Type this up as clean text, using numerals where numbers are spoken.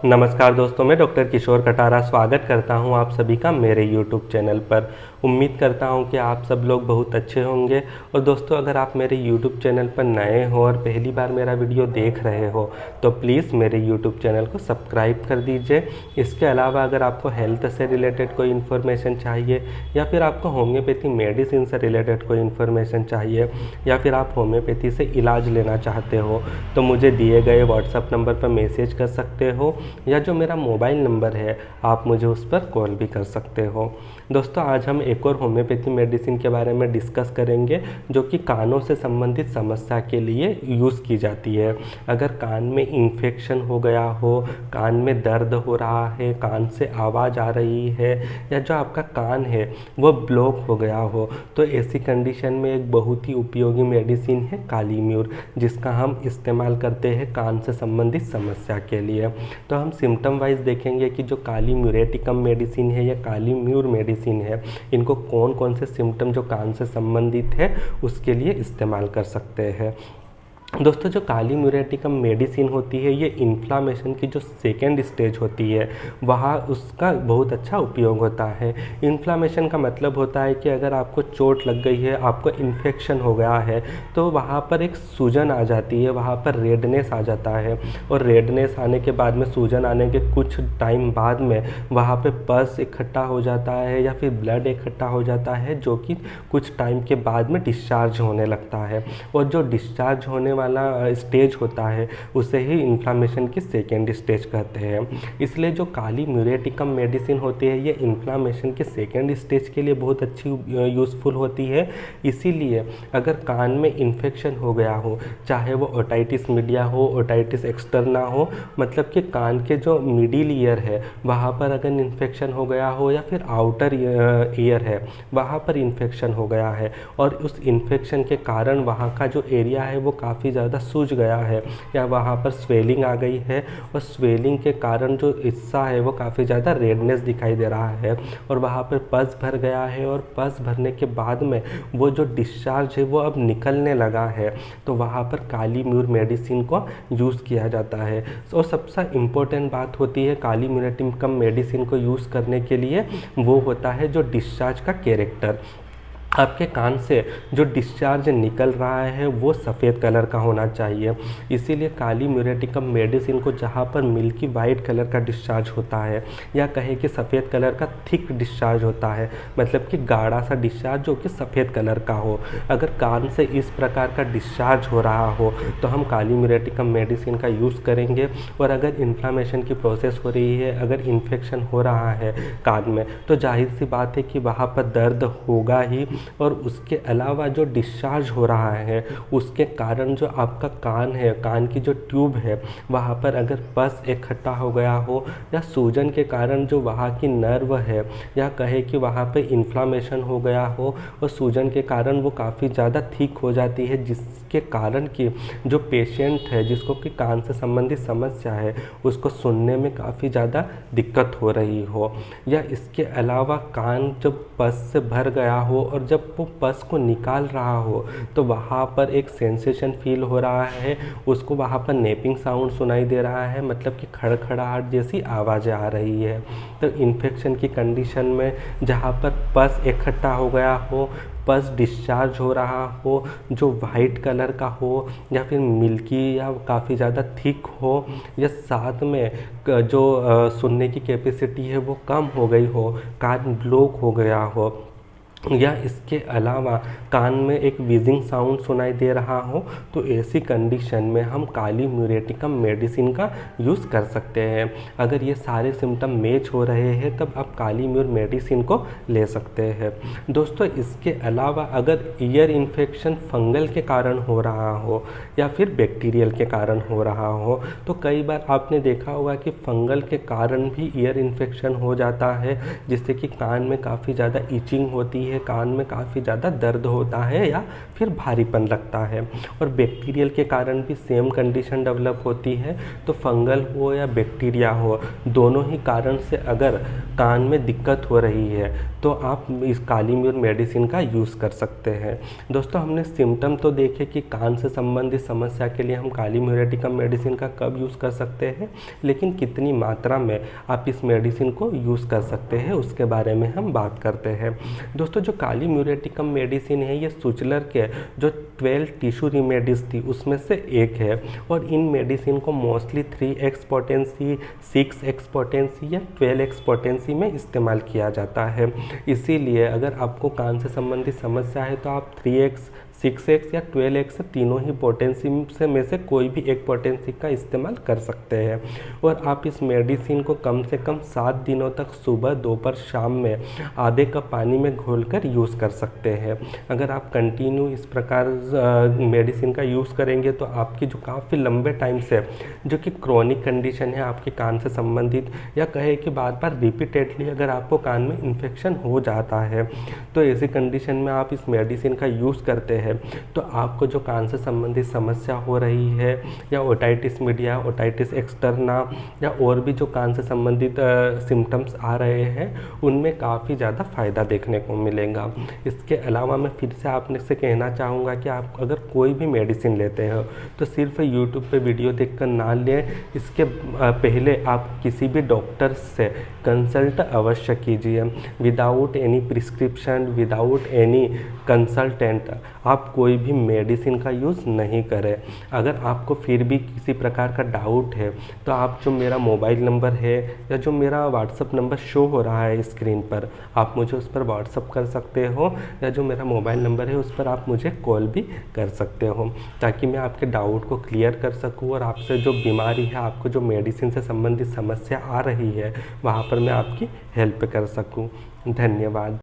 नमस्कार दोस्तों, मैं डॉक्टर किशोर कटारा स्वागत करता हूं आप सभी का मेरे YouTube चैनल पर। उम्मीद करता हूं कि आप सब लोग बहुत अच्छे होंगे। और दोस्तों, अगर आप मेरे YouTube चैनल पर नए हो और पहली बार मेरा वीडियो देख रहे हो तो प्लीज़ मेरे YouTube चैनल को सब्सक्राइब कर दीजिए। इसके अलावा अगर आपको हेल्थ से रिलेटेड कोई इन्फॉर्मेशन चाहिए या फिर आपको होम्योपैथी मेडिसिन से रिलेटेड कोई इन्फॉर्मेशन चाहिए या फिर आप होम्योपैथी से इलाज लेना चाहते हो तो मुझे दिए गए व्हाट्सएप नंबर पर मैसेज कर सकते हो या जो मेरा मोबाइल नंबर है आप मुझे उस पर कॉल भी कर सकते हो। दोस्तों, आज हम एक और होम्योपैथी मेडिसिन के बारे में डिस्कस करेंगे जो कि कानों से संबंधित समस्या के लिए यूज़ की जाती है। अगर कान में इन्फेक्शन हो गया हो, कान में दर्द हो रहा है, कान से आवाज़ आ रही है या जो आपका कान है वो ब्लॉक हो गया हो तो ऐसी कंडीशन में एक बहुत ही उपयोगी मेडिसिन है काली म्यूर, जिसका हम इस्तेमाल करते हैं कान से संबंधित समस्या के लिए। तो हम सिम्टम वाइज देखेंगे कि जो काली म्यूरेटिकम मेडिसिन है या काली म्यूर मेडिसिन है, इनको कौन कौन से सिम्टम जो कान से संबंधित है उसके लिए इस्तेमाल कर सकते हैं। दोस्तों, जो काली म्यूरेटिकम मेडिसिन होती है ये इन्फ्लामेशन की जो सेकेंड स्टेज होती है वहाँ उसका बहुत अच्छा उपयोग होता है। इन्फ्लामेशन का मतलब होता है कि अगर आपको चोट लग गई है, आपको इन्फेक्शन हो गया है तो वहाँ पर एक सूजन आ जाती है, वहाँ पर रेडनेस आ जाता है और रेडनेस आने के बाद में, सूजन आने के कुछ टाइम बाद में वहाँ पे पस इकट्ठा हो जाता है या फिर ब्लड इकट्ठा हो जाता है जो कि कुछ टाइम के बाद में डिस्चार्ज होने लगता है। और जो डिस्चार्ज होने वाला स्टेज होता है उसे ही इन्फ्लामेशन की सेकेंड स्टेज कहते हैं। इसलिए जो काली म्यूरेटिकम मेडिसिन होती है ये इन्फ्लामेशन के सेकेंड स्टेज के लिए बहुत अच्छी यूज़फुल होती है। इसीलिए अगर कान में इन्फेक्शन हो गया हो, चाहे वो ओटाइटिस मीडिया हो, ओटाइटिस एक्सटर्ना हो, मतलब कि कान के जो मिडिल ईयर है वहाँ पर अगर इन्फेक्शन हो गया हो या फिर आउटर ईयर है वहाँ पर इन्फेक्शन हो गया है और उस इन्फेक्शन के कारण वहाँ का जो एरिया है वो काफ़ी ज़्यादा सूज गया है या वहाँ पर स्वेलिंग आ गई है और स्वेलिंग के कारण जो हिस्सा है वो काफ़ी ज़्यादा रेडनेस दिखाई दे रहा है और वहाँ पर पस भर गया है और पस भरने के बाद में वो जो डिस्चार्ज है वो अब निकलने लगा है तो वहाँ पर काली म्यूर मेडिसिन को यूज़ किया जाता है। और सबसे इम्पोर्टेंट बात होती है काली म्यूरेटिकम मेडिसिन को यूज़ करने के लिए, वो होता है जो डिस्चार्ज का कैरेक्टर। आपके कान से जो डिस्चार्ज निकल रहा है वो सफ़ेद कलर का होना चाहिए। इसीलिए काली म्यूरेटिकम मेडिसिन को जहाँ पर मिल्की वाइट कलर का डिस्चार्ज होता है या कहे कि सफ़ेद कलर का थिक डिस्चार्ज होता है, मतलब कि गाढ़ा सा डिस्चार्ज जो कि सफ़ेद कलर का हो, अगर कान से इस प्रकार का डिस्चार्ज हो रहा हो तो हम काली म्यूरेटिकम मेडिसिन का यूज़ करेंगे। और अगर इन्फ्लामेशन की प्रोसेस हो रही है, अगर इन्फेक्शन हो रहा है कान में, तो जाहिर सी बात है कि वहाँ पर दर्द होगा ही। और उसके अलावा जो डिस्चार्ज हो रहा है उसके कारण जो आपका कान है, कान की जो ट्यूब है वहाँ पर अगर पस इकट्ठा हो गया हो या सूजन के कारण जो वहाँ की नर्व है या कहे कि वहाँ पे इन्फ्लामेशन हो गया हो और सूजन के कारण वो काफ़ी ज़्यादा ठीक हो जाती है, जिसके कारण कि जो पेशेंट है जिसको कि कान से संबंधित समस्या है उसको सुनने में काफ़ी ज़्यादा दिक्कत हो रही हो, या इसके अलावा कान जब पस से भर गया हो और जब वो पस को निकाल रहा हो तो वहाँ पर एक सेंसेशन फील हो रहा है, उसको वहाँ पर नेपिंग साउंड सुनाई दे रहा है, मतलब कि खड़खड़ाहट जैसी आवाज़ें आ रही है। तो इन्फेक्शन की कंडीशन में जहाँ पर पस इकट्ठा हो गया हो, पस डिस्चार्ज हो रहा हो जो वाइट कलर का हो या फिर मिल्की या काफ़ी ज़्यादा थिक हो या साथ में जो सुनने की कैपेसिटी है वो कम हो गई हो, कान ब्लॉक हो गया हो, या इसके अलावा कान में एक व्हीजिंग साउंड सुनाई दे रहा हो, तो ऐसी कंडीशन में हम काली म्यूरेटिकम मेडिसिन का यूज़ कर सकते हैं। अगर ये सारे सिम्टम मैच हो रहे हैं तब आप काली म्यूर मेडिसिन को ले सकते हैं। दोस्तों, इसके अलावा अगर ईयर इन्फेक्शन फंगल के कारण हो रहा हो या फिर बैक्टीरियल के कारण हो रहा हो तो कई बार आपने देखा होगा कि फंगल के कारण भी ईयर इन्फेक्शन हो जाता है, जिससे कि कान में काफ़ी ज़्यादा ईचिंग होती है, है, कान में काफ़ी ज़्यादा दर्द होता है या फिर भारीपन लगता है। और बैक्टीरियल के कारण भी सेम कंडीशन डेवलप होती है। तो फंगल हो या बैक्टीरिया हो, दोनों ही कारण से अगर कान में दिक्कत हो रही है तो आप इस काली म्यूर मेडिसिन का यूज़ कर सकते हैं। दोस्तों, हमने सिम्टम तो देखे कि कान से संबंधित समस्या के लिए हम काली म्यूरेटिकम मेडिसिन का कब यूज़ कर सकते हैं, लेकिन कितनी मात्रा में आप इस मेडिसिन को यूज़ कर सकते हैं उसके बारे में हम बात करते हैं। दोस्तों, जो काली म्यूरेटिकम मेडिसिन है ये सुचलर के जो 12 टिश्यू रेमेडीज़ थी उसमें से एक है। और इन मेडिसिन को mostly 3x potency, 6x potency या 12x पोटेंसी में इस्तेमाल किया जाता है। इसीलिए अगर आपको कान से संबंधित समस्या है तो आप 3x, 6x या 12x से तीनों ही पोटेंसी में से कोई भी एक पोटेंसी का इस्तेमाल कर सकते हैं। और आप इस मेडिसिन को कम से कम 7 दिनों तक सुबह, दोपहर, शाम में आधे कप पानी में घोलकर यूज़ कर सकते हैं। अगर आप कंटिन्यू इस प्रकार मेडिसिन का यूज़ करेंगे तो आपकी जो काफ़ी लंबे टाइम से जो कि क्रोनिक कंडीशन है आपके कान से संबंधित, या कहे कि बार बार रिपीटेडली अगर आपको कान में इन्फेक्शन हो जाता है, तो ऐसी कंडीशन में आप इस मेडिसिन का यूज़ करते हैं तो आपको जो कान से संबंधित समस्या हो रही है या ओटाइटिस मीडिया, ओटाइटिस एक्सटर्ना या और भी जो कान से संबंधित सिम्टम्स आ रहे हैं उनमें काफ़ी ज़्यादा फ़ायदा देखने को मिलेगा। इसके अलावा मैं फिर से आपने से कहना चाहूँगा कि आप अगर कोई भी मेडिसिन लेते हो तो सिर्फ यूट्यूब पे वीडियो देखकर ना लें। इसके पहले आप किसी भी डॉक्टर से कंसल्ट अवश्य कीजिए। Without any prescription, without any consultant आप कोई भी मेडिसिन का यूज़ नहीं करें। अगर आपको फिर भी किसी प्रकार का डाउट है तो आप जो मेरा मोबाइल नंबर है या जो मेरा व्हाट्सअप नंबर शो हो रहा है स्क्रीन पर, आप मुझे उस पर व्हाट्सअप कर सकते हो, या जो मेरा मोबाइल नंबर है उस पर आप मुझे कॉल भी कर सकते हो, ताकि मैं आपके डाउट को क्लियर कर सकूं और आपसे जो बीमारी है, आपको जो मेडिसिन से संबंधित समस्या आ रही है वहाँ पर मैं आपकी हेल्प कर सकूँ। धन्यवाद।